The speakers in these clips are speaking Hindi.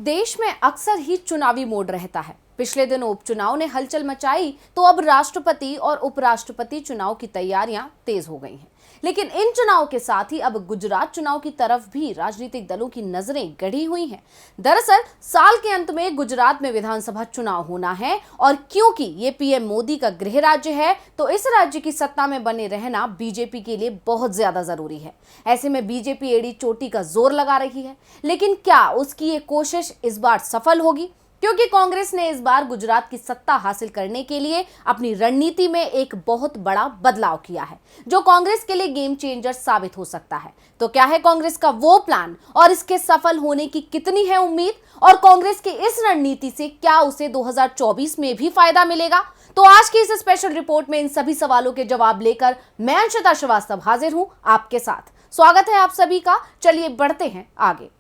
देश में अक्सर ही चुनावी मोड रहता है। पिछले दिनों उपचुनाव ने हलचल मचाई तो अब राष्ट्रपति और उपराष्ट्रपति चुनाव की तैयारियां तेज हो गई हैं। लेकिन इन चुनाव के साथ ही अब गुजरात चुनाव की तरफ भी राजनीतिक दलों की नजरें गड़ी हुई हैं। दरअसल साल के अंत में गुजरात में विधानसभा चुनाव होना है और क्योंकि ये पीएम मोदी का गृह राज्य है तो इस राज्य की सत्ता में बने रहना बीजेपी के लिए बहुत ज्यादा जरूरी है। ऐसे में बीजेपी एड़ी चोटी का जोर लगा रही है, लेकिन क्या उसकी ये कोशिश इस बार सफल होगी? क्योंकि कांग्रेस ने इस बार गुजरात की सत्ता हासिल करने के लिए अपनी रणनीति में एक बहुत बड़ा बदलाव किया है, जो कांग्रेस के लिए गेम चेंजर साबित हो सकता है। तो क्या है कांग्रेस का वो प्लान और इसके सफल होने की कितनी है उम्मीद, और कांग्रेस की इस रणनीति से क्या उसे 2024 में भी फायदा मिलेगा? तो आज की इस स्पेशल रिपोर्ट में इन सभी सवालों के जवाब लेकर मैं अंशिता श्रीवास्तव हाजिर हूं आपके साथ। स्वागत है आप सभी का। चलिए बढ़ते हैं आगे।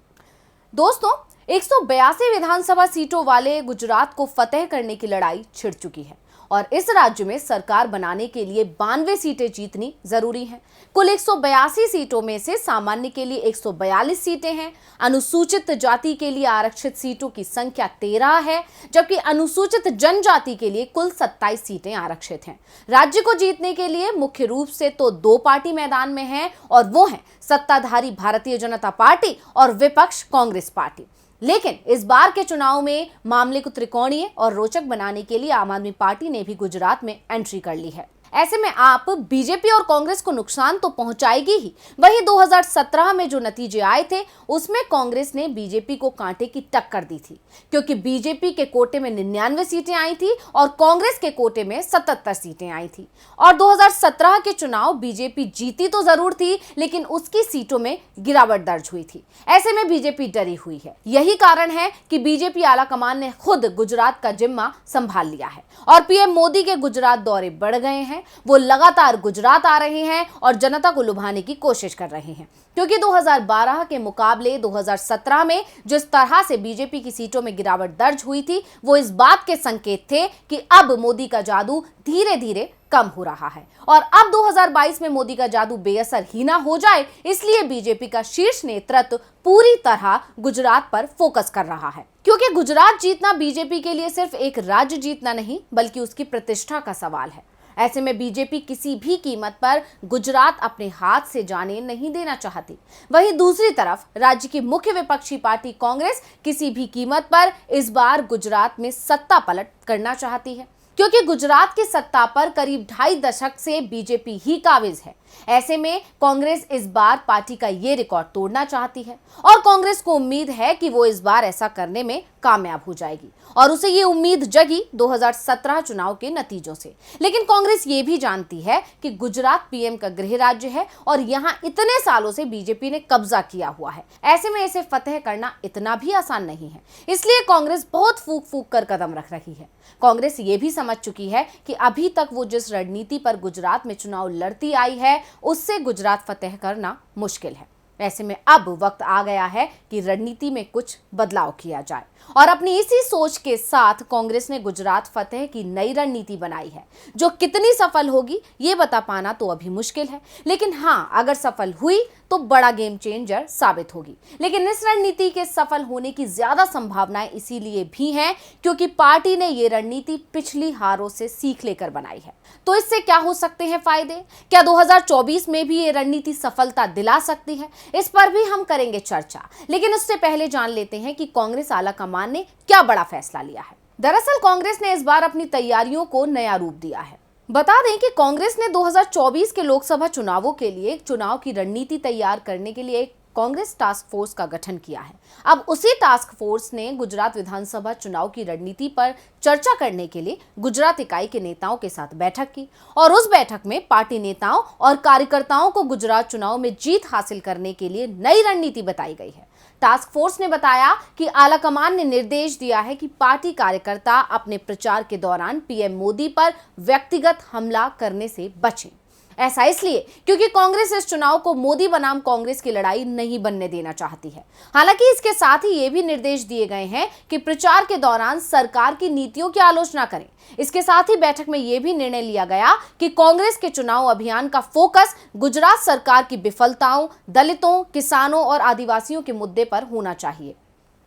दोस्तों, 182 विधानसभा सीटों वाले गुजरात को फतेह करने की लड़ाई छिड़ चुकी है और इस राज्य में सरकार बनाने के लिए 92 सीटें जीतनी जरूरी हैं। कुल 182 सीटों में से सामान्य के लिए 142 सीटें हैं। अनुसूचित जाति के लिए आरक्षित सीटों की संख्या 13 है, जबकि अनुसूचित जनजाति के लिए कुल 27 सीटें आरक्षित हैं। राज्य को जीतने के लिए मुख्य रूप से तो दो पार्टी मैदान में हैं और वो हैं सत्ताधारी भारतीय जनता पार्टी और विपक्ष कांग्रेस पार्टी। लेकिन इस बार के चुनाव में मामले को त्रिकोणीय और रोचक बनाने के लिए आम आदमी पार्टी ने भी गुजरात में एंट्री कर ली है। ऐसे में आप बीजेपी और कांग्रेस को नुकसान तो पहुंचाएगी ही, वहीं 2017 में जो नतीजे आए थे उसमें कांग्रेस ने बीजेपी को कांटे की टक्कर दी थी, क्योंकि बीजेपी के कोटे में 99 सीटें आई थी और कांग्रेस के कोटे में 77 सीटें आई थी। और 2017 के चुनाव बीजेपी जीती तो जरूर थी, लेकिन उसकी सीटों में गिरावट दर्ज हुई थी। ऐसे में बीजेपी डरी हुई है। यही कारण है कि बीजेपी आलाकमान ने खुद गुजरात का जिम्मा संभाल लिया है और पीएम मोदी के गुजरात दौरे बढ़ गए हैं। वो लगातार गुजरात आ रहे हैं और जनता को लुभाने की कोशिश कर रहे हैं, क्योंकि 2012 के मुकाबले 2017 में जिस तरह से बीजेपी की सीटों में गिरावट दर्ज हुई थी वो इस बात के संकेत थे कि अब मोदी का जादू धीरे धीरे कम हो रहा है और अब 2022 में मोदी का जादू बेअसर ही ना हो जाए, इसलिए बीजेपी का शीर्ष नेतृत्व पूरी तरह गुजरात पर फोकस कर रहा है। क्योंकि गुजरात जीतना बीजेपी के लिए सिर्फ एक राज्य जीतना नहीं बल्कि उसकी प्रतिष्ठा का सवाल है। ऐसे में बीजेपी किसी भी कीमत पर गुजरात अपने हाथ से जाने नहीं देना चाहती। वहीं दूसरी तरफ राज्य की मुख्य विपक्षी पार्टी कांग्रेस किसी भी कीमत पर इस बार गुजरात में सत्ता पलट करना चाहती है, क्योंकि गुजरात की सत्ता पर करीब 2.5 दशक से बीजेपी ही काबिज है। ऐसे में कांग्रेस इस बार पार्टी का ये रिकॉर्ड तोड़ना चाहती है और कांग्रेस को उम्मीद है कि वो इस बार ऐसा करने में कामयाब हो जाएगी और उसे ये उम्मीद जगी 2017 चुनाव के नतीजों से। लेकिन कांग्रेस ये भी जानती है कि गुजरात पीएम का गृह राज्य है और यहाँ इतने सालों से बीजेपी ने कब्जा किया हुआ है। ऐसे में इसे फतेह करना इतना भी आसान नहीं है, इसलिए कांग्रेस बहुत फूक फूक कर कदम रख रही है। कांग्रेस ये भी समझ चुकी है कि अभी तक वो जिस रणनीति पर गुजरात में चुनाव लड़ती आई है उससे गुजरात फतेह करना मुश्किल है। ऐसे में अब वक्त आ गया है कि रणनीति में कुछ बदलाव किया जाए और अपनी इसी सोच के साथ कांग्रेस ने गुजरात फतेह की नई रणनीति बनाई है, जो कितनी सफल होगी ये बता पाना तो अभी मुश्किल है, लेकिन हाँ, अगर सफल हुई तो बड़ा गेम चेंजर साबित होगी। लेकिन इस रणनीति के सफल होने की ज्यादा संभावनाएं इसीलिए भी हैं क्योंकि पार्टी ने ये रणनीति पिछली हारों से सीख लेकर बनाई है। तो इससे क्या हो सकते हैं फायदे? क्या 2024 में भी ये रणनीति सफलता दिला सकती है? इस पर भी हम करेंगे चर्चा, लेकिन उससे पहले जान लेते हैं कि कांग्रेस आलाकमान ने क्या बड़ा फैसला लिया है। दरअसल कांग्रेस ने इस बार अपनी तैयारियों को नया रूप दिया है। बता दें कि कांग्रेस ने 2024 के लोकसभा चुनावों के लिए चुनाव की रणनीति तैयार करने के लिए एक कांग्रेस टास्क फोर्स का गठन किया है। अब उसी टास्क फोर्स ने गुजरात विधानसभा चुनाव की रणनीति पर चर्चा करने के लिए गुजरात इकाई के नेताओं के साथ बैठक की और उस बैठक में पार्टी नेताओं और कार्यकर्ताओं को गुजरात चुनाव में जीत हासिल करने के लिए नई रणनीति बताई गई है। टास्क फोर्स ने बताया कि आलाकमान ने निर्देश दिया है कि पार्टी कार्यकर्ता अपने प्रचार के दौरान पीएम मोदी पर व्यक्तिगत हमला करने से बचें। ऐसा इसलिए क्योंकि कांग्रेस इस चुनाव को मोदी बनाम कांग्रेस की लड़ाई नहीं बनने देना चाहती है। हालांकि इसके साथ ही ये भी निर्देश दिए गए हैं कि प्रचार के दौरान सरकार की नीतियों की आलोचना करें। इसके साथ ही बैठक में यह भी निर्णय लिया गया कि कांग्रेस के चुनाव अभियान का फोकस गुजरात सरकार की विफलताओं, दलितों, किसानों और आदिवासियों के मुद्दे पर होना चाहिए।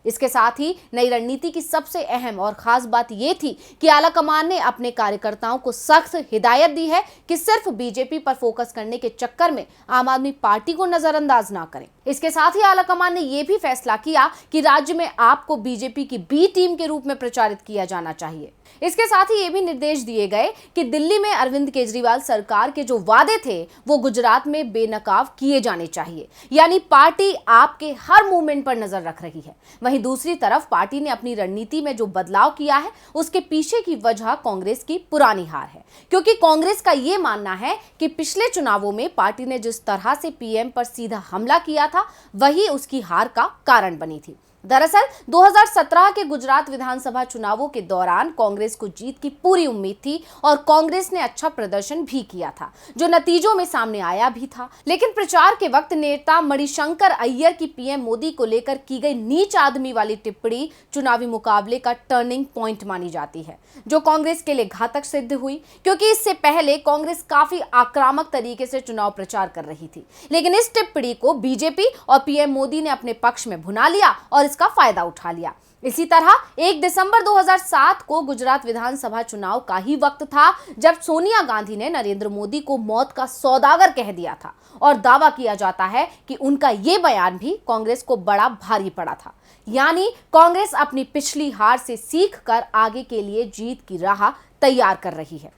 इसके साथ ही नई रणनीति की सबसे अहम और खास बात यह थी कि आलाकमान ने अपने कार्यकर्ताओं को सख्त हिदायत दी है कि सिर्फ बीजेपी पर फोकस करने के चक्कर में आम आदमी पार्टी को नजरअंदाज ना करें। इसके साथ ही आलाकमान ने यह भी फैसला किया कि राज्य में आप को बीजेपी की बी टीम के रूप में प्रचारित किया जाना चाहिए। इसके साथ ही ये भी निर्देश दिए गए कि दिल्ली में अरविंद केजरीवाल सरकार के जो वादे थे वो गुजरात में बेनकाब किए जाने चाहिए, यानी पार्टी आपके हर मूवमेंट पर नजर रख रही है। वहीं दूसरी तरफ पार्टी ने अपनी रणनीति में जो बदलाव किया है उसके पीछे की वजह कांग्रेस की पुरानी हार है, क्योंकि कांग्रेस का ये मानना है कि पिछले चुनावों में पार्टी ने जिस तरह से पीएम पर सीधा हमला किया था वही उसकी हार का कारण बनी थी। दरअसल 2017 के गुजरात विधानसभा चुनावों के दौरान कांग्रेस को जीत की पूरी उम्मीद थी और कांग्रेस ने अच्छा प्रदर्शन भी किया था, जो नतीजों में सामने आया भी था। लेकिन प्रचार के वक्त नेता मणिशंकर अय्यर की पीएम मोदी को लेकर की गई नीच आदमी वाली टिप्पणी चुनावी मुकाबले का टर्निंग पॉइंट मानी जाती है, जो कांग्रेस के लिए घातक सिद्ध हुई, क्योंकि इससे पहले कांग्रेस काफी आक्रामक तरीके से चुनाव प्रचार कर रही थी। लेकिन इस टिप्पणी को बीजेपी और पीएम मोदी ने अपने पक्ष में भुना लिया और इसका फायदा उठा लिया। इसी तरह 1 दिसंबर 2007 को गुजरात विधानसभा चुनाव का ही वक्त था जब सोनिया गांधी ने नरेंद्र मोदी को मौत का सौदागर कह दिया था और दावा किया जाता है कि उनका यह बयान भी कांग्रेस को बड़ा भारी पड़ा था। यानी कांग्रेस अपनी पिछली हार से सीख कर आगे के लिए जीत की राह तैयार कर रही है।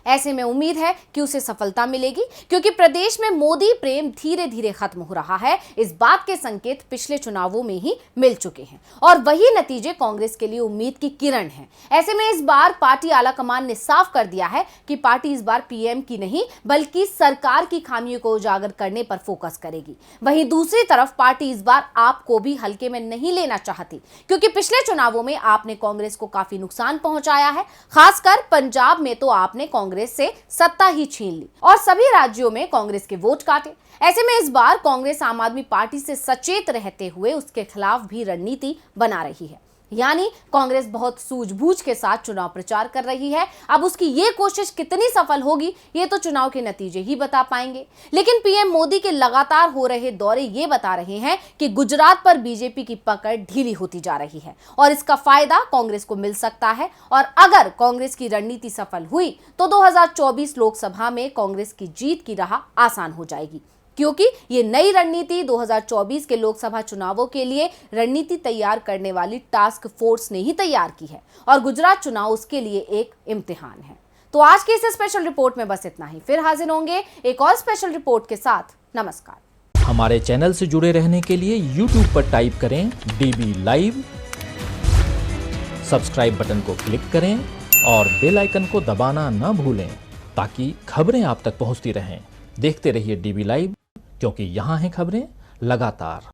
ऐसे में उम्मीद है कि उसे सफलता मिलेगी, क्योंकि प्रदेश में मोदी प्रेम धीरे धीरे खत्म हो रहा है। इस बात के संकेत पिछले चुनावों में ही मिल चुके हैं और वही नतीजे कांग्रेस के लिए उम्मीद की किरण है। ऐसे में इस बार पार्टी आलाकमान ने साफ कर दिया है कि पार्टी इस बार पीएम की नहीं बल्कि सरकार की खामियों को उजागर करने पर फोकस करेगी। वहीं दूसरी तरफ पार्टी इस बार आपको भी हल्के में नहीं लेना चाहती, क्योंकि पिछले चुनावों में आपने कांग्रेस को काफी नुकसान पहुंचाया है। खासकर पंजाब में तो आपने कांग्रेस से सत्ता ही छीन ली और सभी राज्यों में कांग्रेस के वोट काटे। ऐसे में इस बार कांग्रेस आम आदमी पार्टी से सचेत रहते हुए उसके खिलाफ भी रणनीति बना रही है, यानी कांग्रेस बहुत सूझबूझ के साथ चुनाव प्रचार कर रही है। अब उसकी ये कोशिश कितनी सफल होगी ये तो चुनाव के नतीजे ही बता पाएंगे। लेकिन पीएम मोदी के लगातार हो रहे दौरे ये बता रहे हैं कि गुजरात पर बीजेपी की पकड़ ढीली होती जा रही है और इसका फायदा कांग्रेस को मिल सकता है। और अगर कांग्रेस की रणनीति सफल हुई तो 2024 लोकसभा में कांग्रेस की जीत की राह आसान हो जाएगी, क्योंकि ये नई रणनीति 2024 के लोकसभा चुनावों के लिए रणनीति तैयार करने वाली टास्क फोर्स ने ही तैयार की है और गुजरात चुनाव उसके लिए एक इम्तिहान है। तो आज की इस स्पेशल रिपोर्ट में बस इतना ही। फिर हाजिर होंगे एक और स्पेशल रिपोर्ट के साथ। नमस्कार। हमारे चैनल से जुड़े रहने के लिए YouTube पर टाइप करें DB लाइव, सब्सक्राइब बटन को क्लिक करें और बेल आइकन को दबाना न भूलें ताकि खबरें आप तक पहुंचती रहें। देखते रहिए DB लाइव, क्योंकि यहाँ हैं खबरें लगातार।